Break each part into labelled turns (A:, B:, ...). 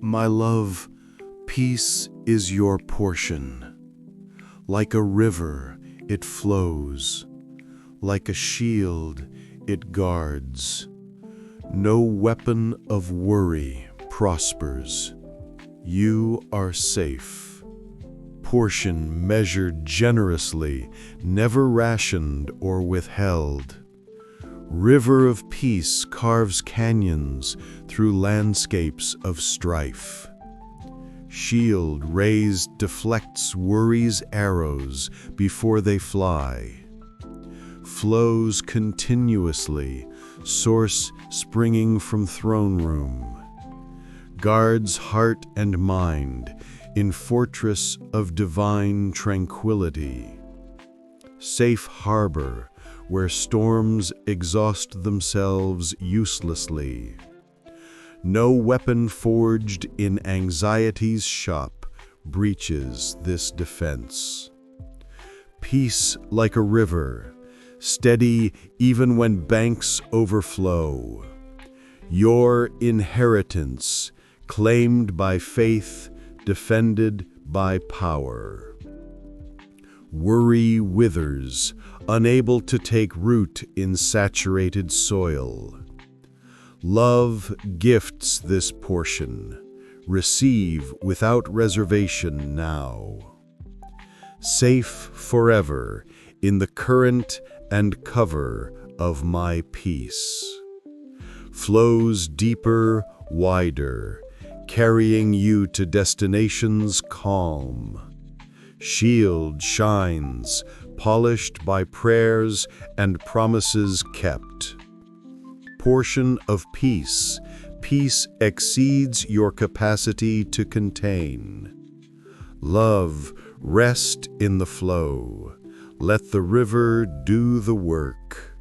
A: My love, peace is your portion. Like a river, it flows. Like a shield, it guards. No weapon of worry prospers. You are safe. Portion measured generously, never rationed or withheld. River of peace carves canyons through landscapes of strife. Shield raised deflects worry's arrows before they fly. Flows continuously, source springing from throne room. Guards heart and mind in fortress of divine tranquility. Safe harbor where storms exhaust themselves uselessly. No weapon forged in anxiety's shop breaches this defense. Peace like a river, steady even when banks overflow. Your inheritance, claimed by faith, defended by power. Worry withers, unable to take root in saturated soil. Love gifts this portion. Receive without reservation now. Safe forever in the current and cover of my peace. Flows deeper, wider, carrying you to destinations calm. Shield shines, polished by prayers and promises kept. Portion of peace, peace exceeds your capacity to contain. Love, rest in the flow. Let the river do the work.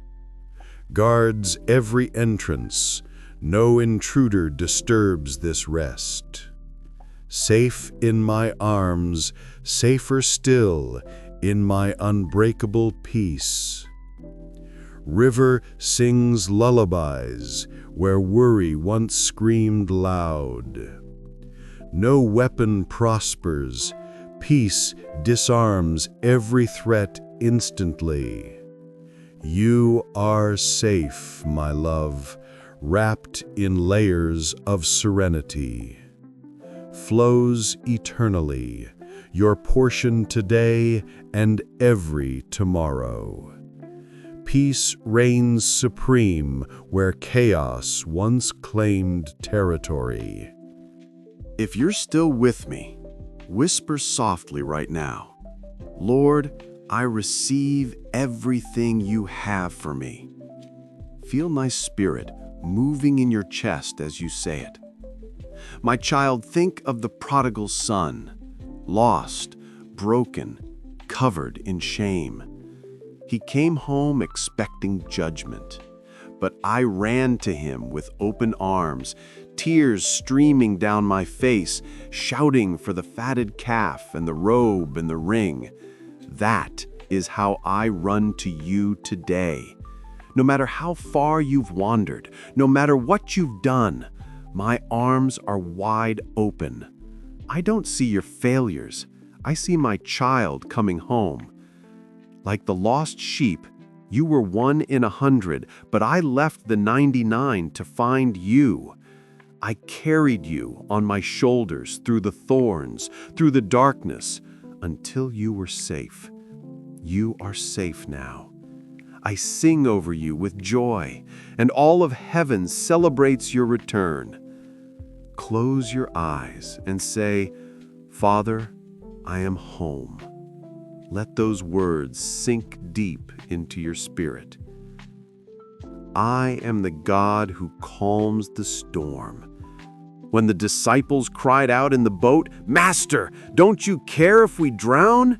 A: Guards every entrance. No intruder disturbs this rest. Safe in my arms, safer still in my unbreakable peace. River sings lullabies where worry once screamed loud. No weapon prospers. Peace disarms every threat instantly. You are safe, my love, wrapped in layers of serenity. Flows eternally, your portion today and every tomorrow. Peace reigns supreme where chaos once claimed territory.
B: If you're still with me, whisper softly right now, Lord, I receive everything you have for me. Feel my spirit moving in your chest as you say it. My child, think of the prodigal son, lost, broken, covered in shame. He came home expecting judgment, but I ran to him with open arms, tears streaming down my face, shouting for the fatted calf and the robe and the ring. That is how I run to you today. No matter how far you've wandered, no matter what you've done, my arms are wide open. I don't see your failures. I see my child coming home. Like the lost sheep, you were 1 in 100, but I left the 99 to find you. I carried you on my shoulders through the thorns, through the darkness, until you were safe. You are safe now. I sing over you with joy, and all of heaven celebrates your return. Close your eyes and say, Father, I am home. Let those words sink deep into your spirit. I am the God who calms the storm. When the disciples cried out in the boat, Master, don't you care if we drown?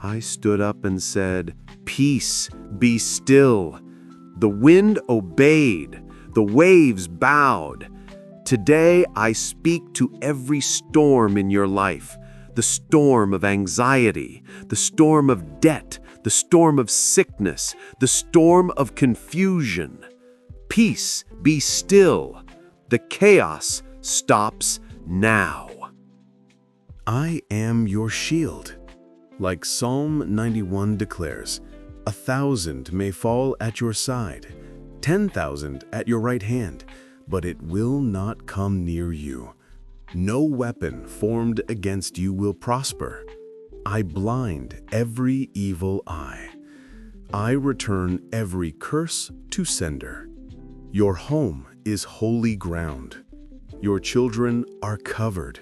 B: I stood up and said, Peace, be still. The wind obeyed, the waves bowed. Today I speak to every storm in your life, the storm of anxiety, the storm of debt, the storm of sickness, the storm of confusion. Peace, be still. The chaos stops now.
A: I am your shield. Like Psalm 91 declares, 1,000 may fall at your side, 10,000 at your right hand, but it will not come near you. No weapon formed against you will prosper. I blind every evil eye. I return every curse to sender. Your home is holy ground. Your children are covered.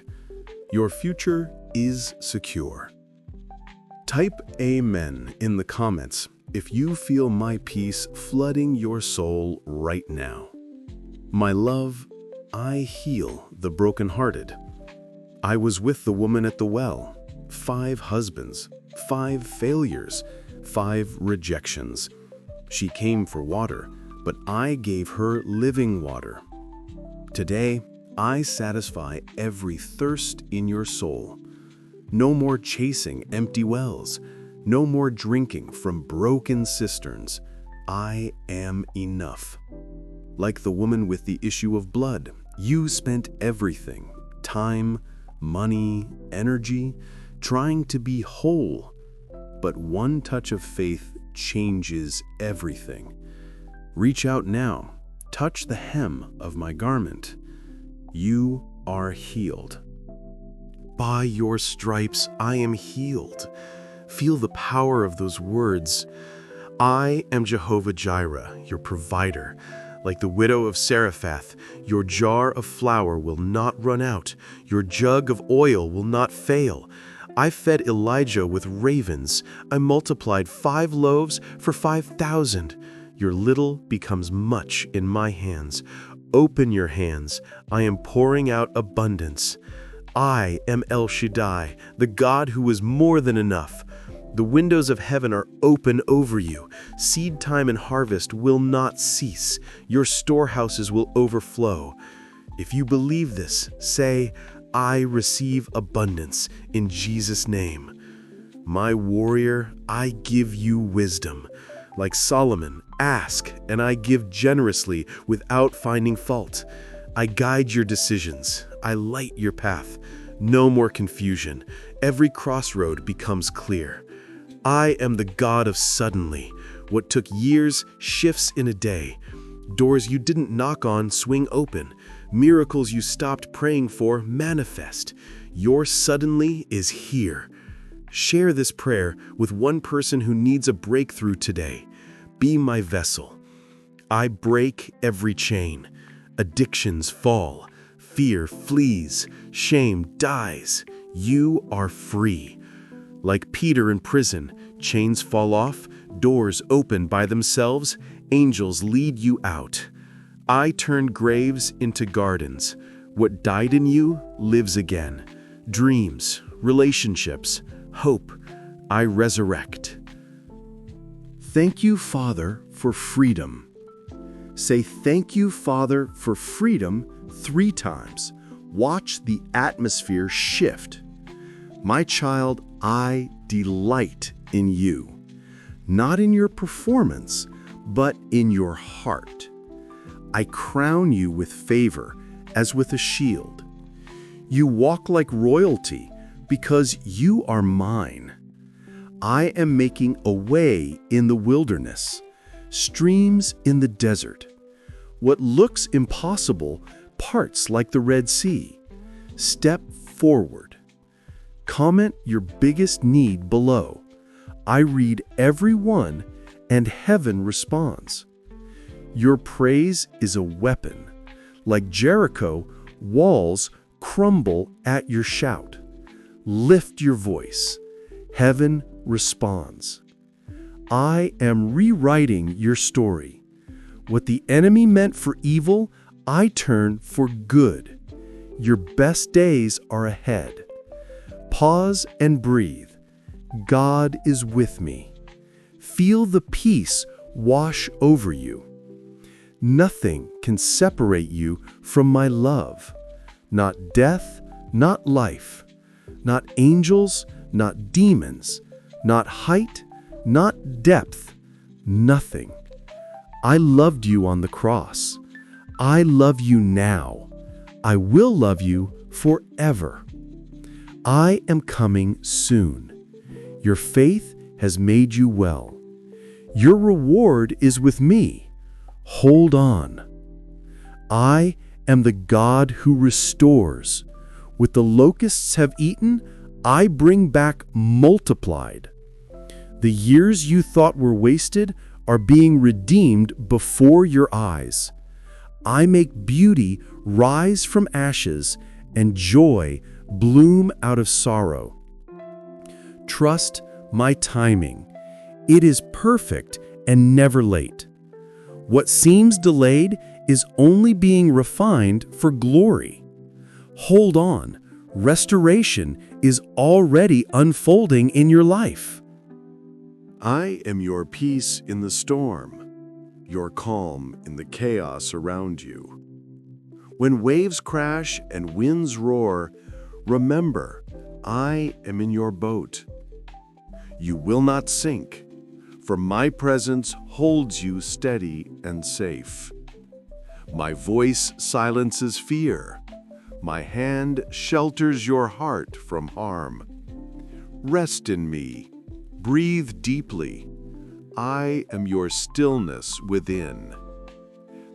A: Your future is secure. Type Amen in the comments if you feel my peace flooding your soul right now. My love, I heal the brokenhearted. I was with the woman at the well. 5 husbands, 5 failures, 5 rejections. She came for water, but I gave her living water. Today, I satisfy every thirst in your soul. No more chasing empty wells. No more drinking from broken cisterns. I am enough. Like the woman with the issue of blood, you spent everything, time, money, energy, trying to be whole. But one touch of faith changes everything. Reach out now, touch the hem of my garment. You are healed. By your stripes I am healed. Feel the power of those words. I am Jehovah Jireh, your provider. Like the widow of Zarephath, your jar of flour will not run out. Your jug of oil will not fail. I fed Elijah with ravens. I multiplied 5 loaves for 5,000. Your little becomes much in my hands. Open your hands. I am pouring out abundance. I am El Shaddai, the God who is more than enough. The windows of heaven are open over you. Seed time and harvest will not cease. Your storehouses will overflow. If you believe this, say, I receive abundance in Jesus' name. My warrior, I give you wisdom. Like Solomon, ask, and I give generously without finding fault. I guide your decisions. I light your path. No more confusion. Every crossroad becomes clear. I am the God of suddenly. What took years shifts in a day. Doors you didn't knock on swing open. Miracles you stopped praying for manifest. Your suddenly is here. Share this prayer with one person who needs a breakthrough today. Be my vessel. I break every chain. Addictions fall. Fear flees. Shame dies. You are free. Like Peter in prison, chains fall off, doors open by themselves, angels lead you out. I turn graves into gardens. What died in you lives again. Dreams, relationships, hope, I resurrect. Thank you, Father, for freedom. Say thank you, Father, for freedom 3 times. Watch the atmosphere shift. My child, I delight in you, not in your performance, but in your heart. I crown you with favor as with a shield. You walk like royalty because you are mine. I am making a way in the wilderness, streams in the desert. What looks impossible parts like the Red Sea. Step forward. Comment your biggest need below. I read every one, and heaven responds. Your praise is a weapon. Like Jericho, walls crumble at your shout. Lift your voice. Heaven responds. I am rewriting your story. What the enemy meant for evil, I turn for good. Your best days are ahead. Pause and breathe. God is with me. Feel the peace wash over you. Nothing can separate you from my love. Not death, not life. Not angels, not demons. Not height, not depth. Nothing. I loved you on the cross. I love you now. I will love you forever. I am coming soon. Your faith has made you well. Your reward is with me. Hold on. I am the God who restores. What the locusts have eaten, I bring back multiplied. The years you thought were wasted are being redeemed before your eyes. I make beauty rise from ashes and joy bloom out of sorrow. Trust my timing. It is perfect and never late. What seems delayed is only being refined for glory. Hold on. Restoration is already unfolding in your life.
B: I am your peace in the storm, your calm in the chaos around you. When waves crash and winds roar, remember, I am in your boat. You will not sink, for my presence holds you steady and safe. My voice silences fear. My hand shelters your heart from harm. Rest in me. Breathe deeply. I am your stillness within.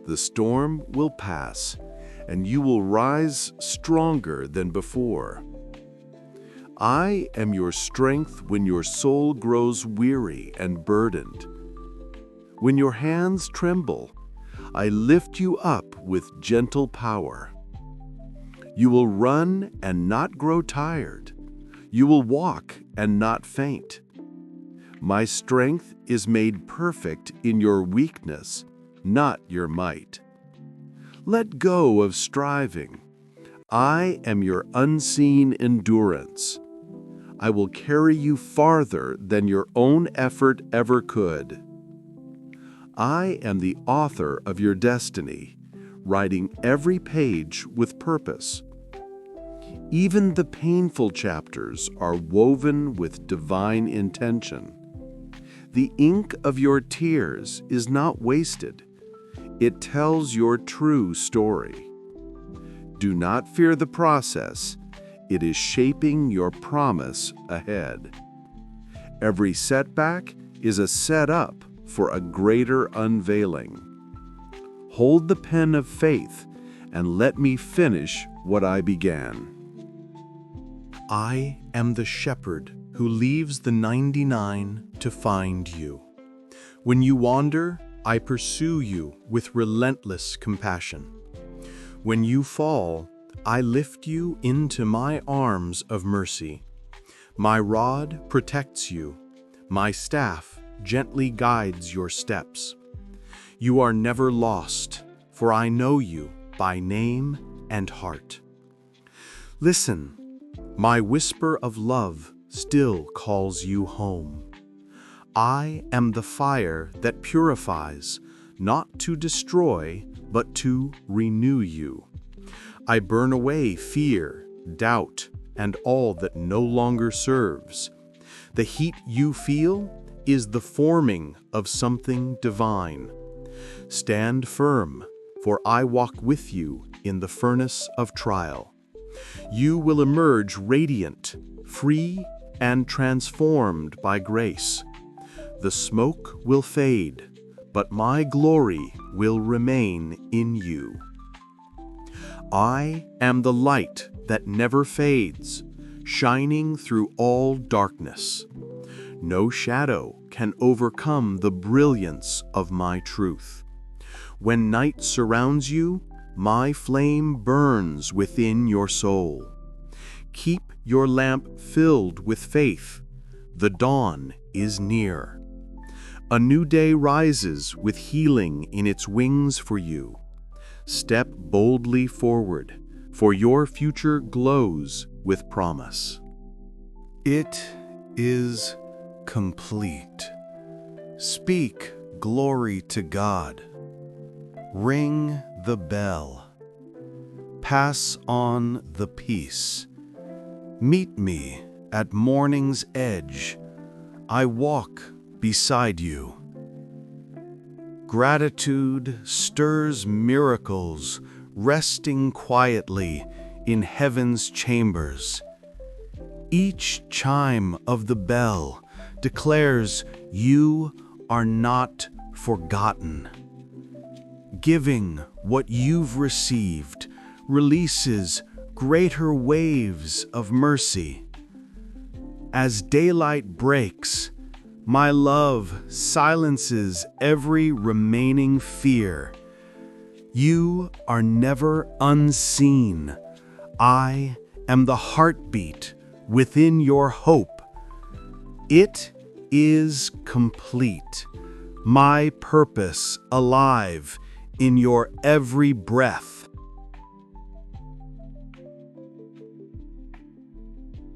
B: The storm will pass, and you will rise stronger than before. I am your strength when your soul grows weary and burdened. When your hands tremble, I lift you up with gentle power. You will run and not grow tired. You will walk and not faint. My strength is made perfect in your weakness, not your might. Let go of striving. I am your unseen endurance. I will carry you farther than your own effort ever could. I am the author of your destiny, writing every page with purpose. Even the painful chapters are woven with divine intention. The ink of your tears is not wasted. It tells your true story. Do not fear the process. It is shaping your promise ahead. Every setback is a setup for a greater unveiling. Hold the pen of faith and let me finish what I began.
A: I am the shepherd who leaves the 99 to find you. When you wander, I pursue you with relentless compassion. When you fall, I lift you into my arms of mercy. My rod protects you. My staff gently guides your steps. You are never lost, for I know you by name and heart. Listen, my whisper of love still calls you home. I am the fire that purifies, not to destroy, but to renew you. I burn away fear, doubt, and all that no longer serves. The heat you feel is the forming of something divine. Stand firm, for I walk with you in the furnace of trial. You will emerge radiant, free, and transformed by grace. The smoke will fade, but my glory will remain in you. I am the light that never fades, shining through all darkness. No shadow can overcome the brilliance of my truth. When night surrounds you, my flame burns within your soul. Keep your lamp filled with faith. The dawn is near. A new day rises with healing in its wings for you. Step boldly forward, for your future glows with promise. It is complete. Speak glory to God. Ring the bell. Pass on the peace. Meet me at morning's edge. I walk beside you. Gratitude stirs miracles
B: resting quietly in heaven's chambers. Each chime of the bell declares you are not forgotten. Giving what you've received releases greater waves of mercy. As daylight breaks, my love silences every remaining fear. You are never unseen. I am the heartbeat within your hope. It is complete, my purpose alive in your every breath.